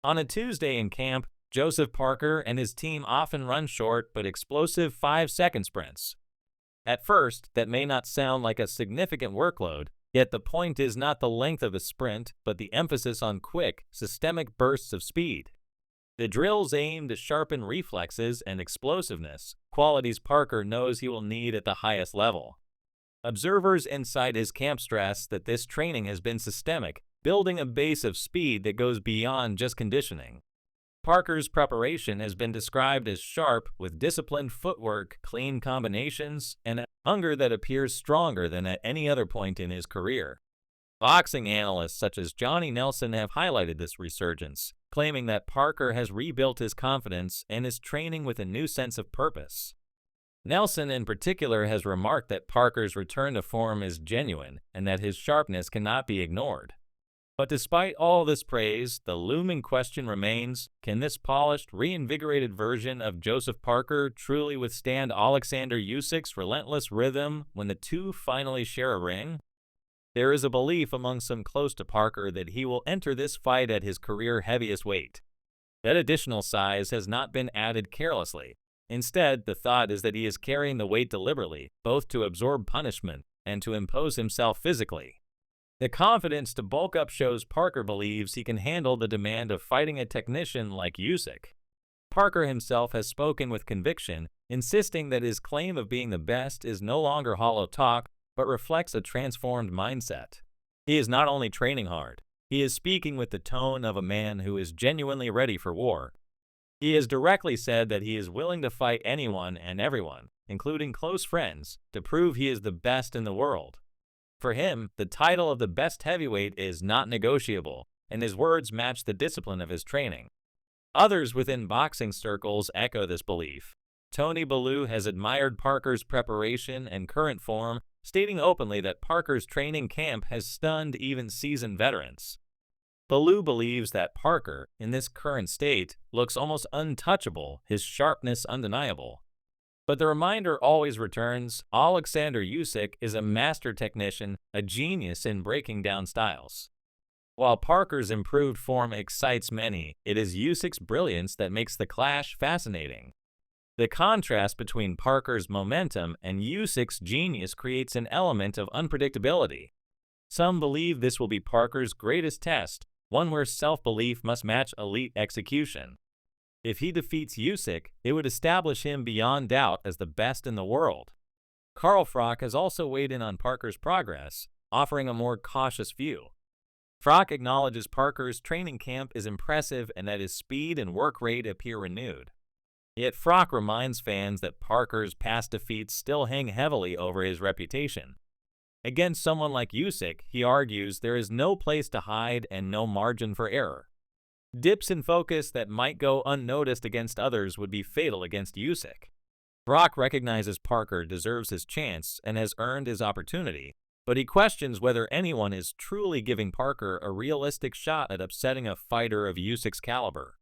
On a Tuesday in camp, Joseph Parker and his team often run short but explosive 5-second sprints. At first, that may not sound like a significant workload, yet the point is not the length of the sprint, but the emphasis on quick, systemic bursts of speed. The drills aim to sharpen reflexes and explosiveness, qualities Parker knows he will need at the highest level. Observers inside his camp stress that this training has been systemic, building a base of speed that goes beyond just conditioning. Parker's preparation has been described as sharp, with disciplined footwork, clean combinations, and a hunger that appears stronger than at any other point in his career. Boxing analysts such as Johnny Nelson have highlighted this resurgence, claiming that Parker has rebuilt his confidence and is training with a new sense of purpose. Nelson in particular has remarked that Parker's return to form is genuine and that his sharpness cannot be ignored. But despite all this praise, the looming question remains, can this polished, reinvigorated version of Joseph Parker truly withstand Oleksandr Usyk's relentless rhythm when the two finally share a ring? There is a belief among some close to Parker that he will enter this fight at his career heaviest weight. That additional size has not been added carelessly. Instead, the thought is that he is carrying the weight deliberately, both to absorb punishment and to impose himself physically. The confidence to bulk up shows Parker believes he can handle the demand of fighting a technician like Usyk. Parker himself has spoken with conviction, insisting that his claim of being the best is no longer hollow talk, but reflects a transformed mindset. He is not only training hard, he is speaking with the tone of a man who is genuinely ready for war. He has directly said that he is willing to fight anyone and everyone, including close friends, to prove he is the best in the world. For him, the title of the best heavyweight is not negotiable, and his words match the discipline of his training. Others within boxing circles echo this belief. Tony Bellew has admired Parker's preparation and current form, stating openly that Parker's training camp has stunned even seasoned veterans. Bellew believes that Parker, in this current state, looks almost untouchable, his sharpness undeniable. But the reminder always returns, Oleksandr Usyk is a master technician, a genius in breaking down styles. While Parker's improved form excites many, it is Usyk's brilliance that makes the clash fascinating. The contrast between Parker's momentum and Usyk's genius creates an element of unpredictability. Some believe this will be Parker's greatest test, one where self-belief must match elite execution. If he defeats Usyk, it would establish him beyond doubt as the best in the world. Froch has also weighed in on Parker's progress, offering a more cautious view. Froch acknowledges Parker's training camp is impressive and that his speed and work rate appear renewed. Yet Froch reminds fans that Parker's past defeats still hang heavily over his reputation. Against someone like Usyk, he argues there is no place to hide and no margin for error. Dips in focus that might go unnoticed against others would be fatal against Usyk. Froch recognizes Parker deserves his chance and has earned his opportunity, but he questions whether anyone is truly giving Parker a realistic shot at upsetting a fighter of Usyk's caliber.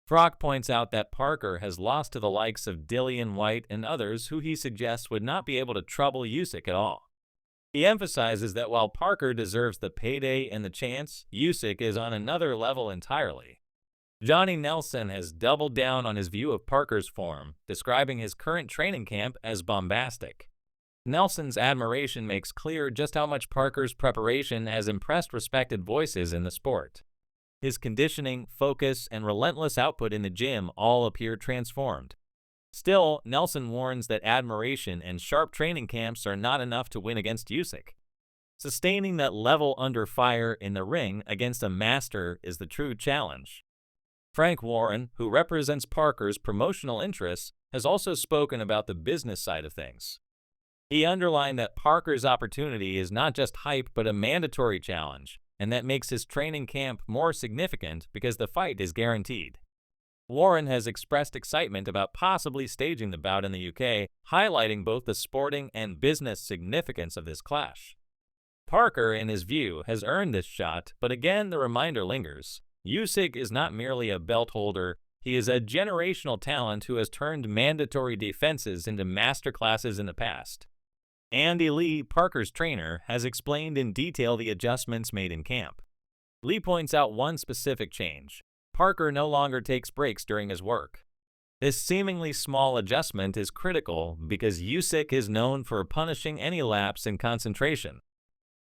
Froch points out that Parker has lost to the likes of Dillian Whyte and others who he suggests would not be able to trouble Usyk at all. He emphasizes that while Parker deserves the payday and the chance, Usyk is on another level entirely. Johnny Nelson has doubled down on his view of Parker's form, describing his current training camp as bombastic. Nelson's admiration makes clear just how much Parker's preparation has impressed respected voices in the sport. His conditioning, focus, and relentless output in the gym all appear transformed. Still, Nelson warns that admiration and sharp training camps are not enough to win against Usyk. Sustaining that level under fire in the ring against a master is the true challenge. Frank Warren, who represents Parker's promotional interests, has also spoken about the business side of things. He underlined that Parker's opportunity is not just hype but a mandatory challenge, and that makes his training camp more significant because the fight is guaranteed. Warren has expressed excitement about possibly staging the bout in the UK, highlighting both the sporting and business significance of this clash. Parker, in his view, has earned this shot, but again the reminder lingers. Usyk is not merely a belt holder, he is a generational talent who has turned mandatory defenses into masterclasses in the past. Andy Lee, Parker's trainer, has explained in detail the adjustments made in camp. Lee points out one specific change. Parker no longer takes breaks during his work. This seemingly small adjustment is critical because Usyk is known for punishing any lapse in concentration.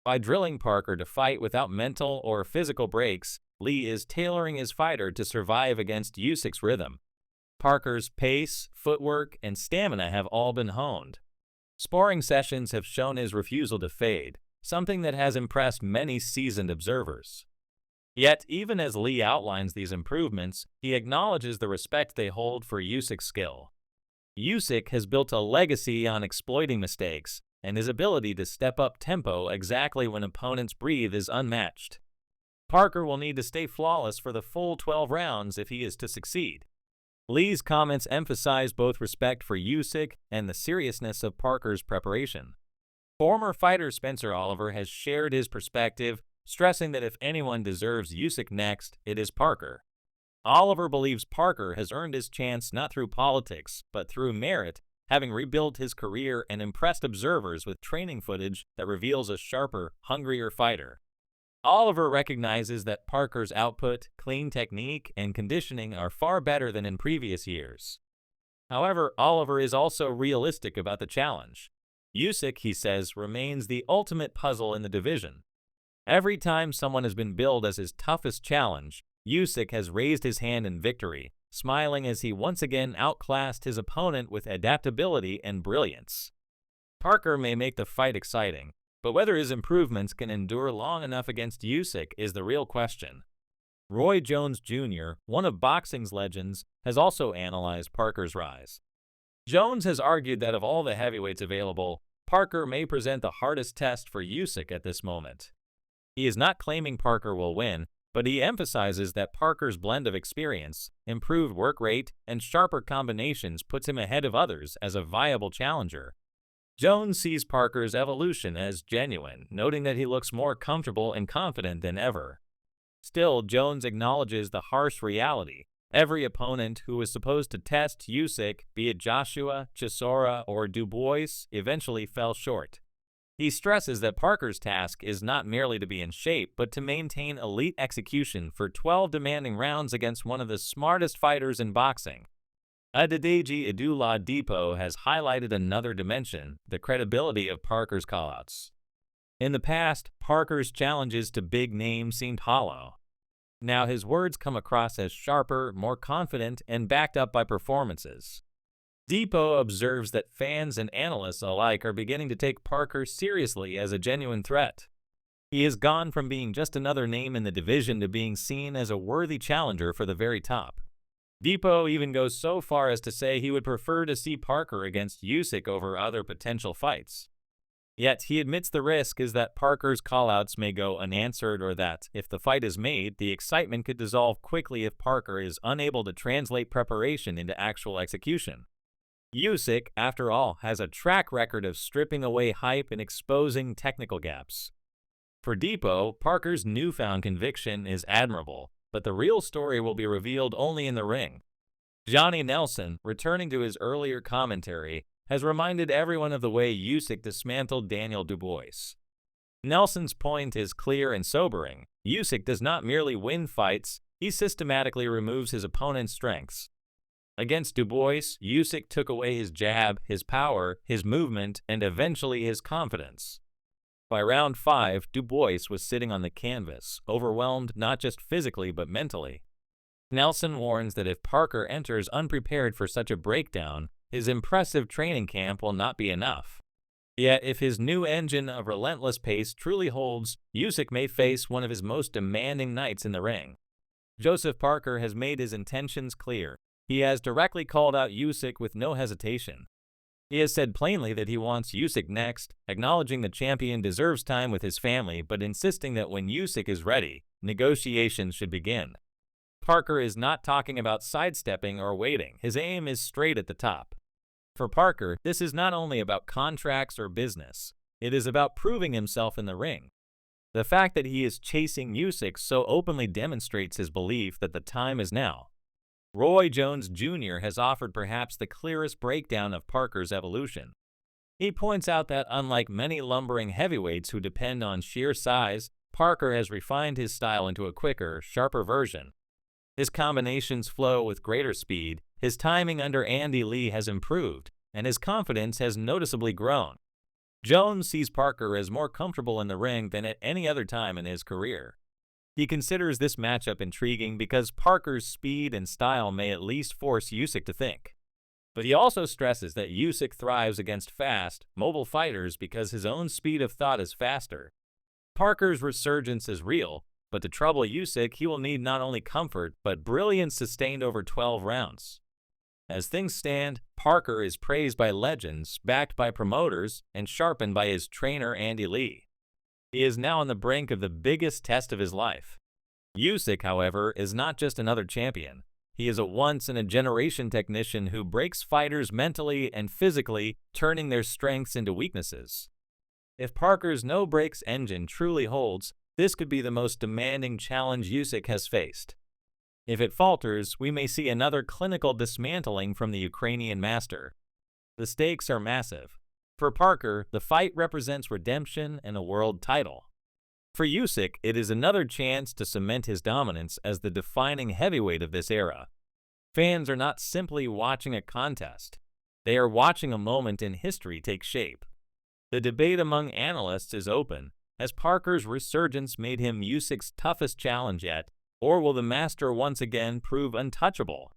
By drilling Parker to fight without mental or physical breaks, Lee is tailoring his fighter to survive against Usyk's rhythm. Parker's pace, footwork, and stamina have all been honed. Sparring sessions have shown his refusal to fade, something that has impressed many seasoned observers. Yet, even as Lee outlines these improvements, he acknowledges the respect they hold for Usyk's skill. Usyk has built a legacy on exploiting mistakes, and his ability to step up tempo exactly when opponents breathe is unmatched. Parker will need to stay flawless for the full 12 rounds if he is to succeed. Lee's comments emphasize both respect for Usyk and the seriousness of Parker's preparation. Former fighter Spencer Oliver has shared his perspective, stressing that if anyone deserves Usyk next, it is Parker. Oliver believes Parker has earned his chance not through politics, but through merit, having rebuilt his career and impressed observers with training footage that reveals a sharper, hungrier fighter. Oliver recognizes that Parker's output, clean technique, and conditioning are far better than in previous years. However, Oliver is also realistic about the challenge. Usyk, he says, remains the ultimate puzzle in the division. Every time someone has been billed as his toughest challenge, Usyk has raised his hand in victory, smiling as he once again outclassed his opponent with adaptability and brilliance. Parker may make the fight exciting, but whether his improvements can endure long enough against Usyk is the real question. Roy Jones Jr., one of boxing's legends, has also analyzed Parker's rise. Jones has argued that of all the heavyweights available, Parker may present the hardest test for Usyk at this moment. He is not claiming Parker will win, but he emphasizes that Parker's blend of experience, improved work rate, and sharper combinations puts him ahead of others as a viable challenger. Jones sees Parker's evolution as genuine, noting that he looks more comfortable and confident than ever. Still, Jones acknowledges the harsh reality. Every opponent who was supposed to test Usyk, be it Joshua, Chisora, or Dubois, eventually fell short. He stresses that Parker's task is not merely to be in shape, but to maintain elite execution for 12 demanding rounds against one of the smartest fighters in boxing. Adedeji Oladipo has highlighted another dimension, the credibility of Parker's callouts. In the past, Parker's challenges to big names seemed hollow. Now his words come across as sharper, more confident, and backed up by performances. Depot observes that fans and analysts alike are beginning to take Parker seriously as a genuine threat. He has gone from being just another name in the division to being seen as a worthy challenger for the very top. Depot even goes so far as to say he would prefer to see Parker against Usyk over other potential fights. Yet he admits the risk is that Parker's callouts may go unanswered, or that, if the fight is made, the excitement could dissolve quickly if Parker is unable to translate preparation into actual execution. Usyk, after all, has a track record of stripping away hype and exposing technical gaps. For Depot, Parker's newfound conviction is admirable, but the real story will be revealed only in the ring. Johnny Nelson, returning to his earlier commentary, has reminded everyone of the way Usyk dismantled Daniel Dubois. Nelson's point is clear and sobering. Usyk does not merely win fights, he systematically removes his opponent's strengths. Against Dubois, Usyk took away his jab, his power, his movement, and eventually his confidence. By round 5, Dubois was sitting on the canvas, overwhelmed not just physically but mentally. Nelson warns that if Parker enters unprepared for such a breakdown, his impressive training camp will not be enough. Yet if his new engine of relentless pace truly holds, Usyk may face one of his most demanding nights in the ring. Joseph Parker has made his intentions clear. He has directly called out Usyk with no hesitation. He has said plainly that he wants Usyk next, acknowledging the champion deserves time with his family but insisting that when Usyk is ready, negotiations should begin. Parker is not talking about sidestepping or waiting. His aim is straight at the top. For Parker, this is not only about contracts or business. It is about proving himself in the ring. The fact that he is chasing Usyk so openly demonstrates his belief that the time is now. Roy Jones Jr. has offered perhaps the clearest breakdown of Parker's evolution. He points out that unlike many lumbering heavyweights who depend on sheer size, Parker has refined his style into a quicker, sharper version. His combinations flow with greater speed, his timing under Andy Lee has improved, and his confidence has noticeably grown. Jones sees Parker as more comfortable in the ring than at any other time in his career. He considers this matchup intriguing because Parker's speed and style may at least force Usyk to think. But he also stresses that Usyk thrives against fast, mobile fighters because his own speed of thought is faster. Parker's resurgence is real, but to trouble Usyk, he will need not only comfort, but brilliance sustained over 12 rounds. As things stand, Parker is praised by legends, backed by promoters, and sharpened by his trainer Andy Lee. He is now on the brink of the biggest test of his life. Usyk, however, is not just another champion. He is a once-in-a-generation technician who breaks fighters mentally and physically, turning their strengths into weaknesses. If Parker's no-breaks engine truly holds, this could be the most demanding challenge Usyk has faced. If it falters, we may see another clinical dismantling from the Ukrainian master. The stakes are massive. For Parker, the fight represents redemption and a world title. For Usyk, it is another chance to cement his dominance as the defining heavyweight of this era. Fans are not simply watching a contest. They are watching a moment in history take shape. The debate among analysts is open. Has Parker's resurgence made him Usyk's toughest challenge yet, or will the master once again prove untouchable?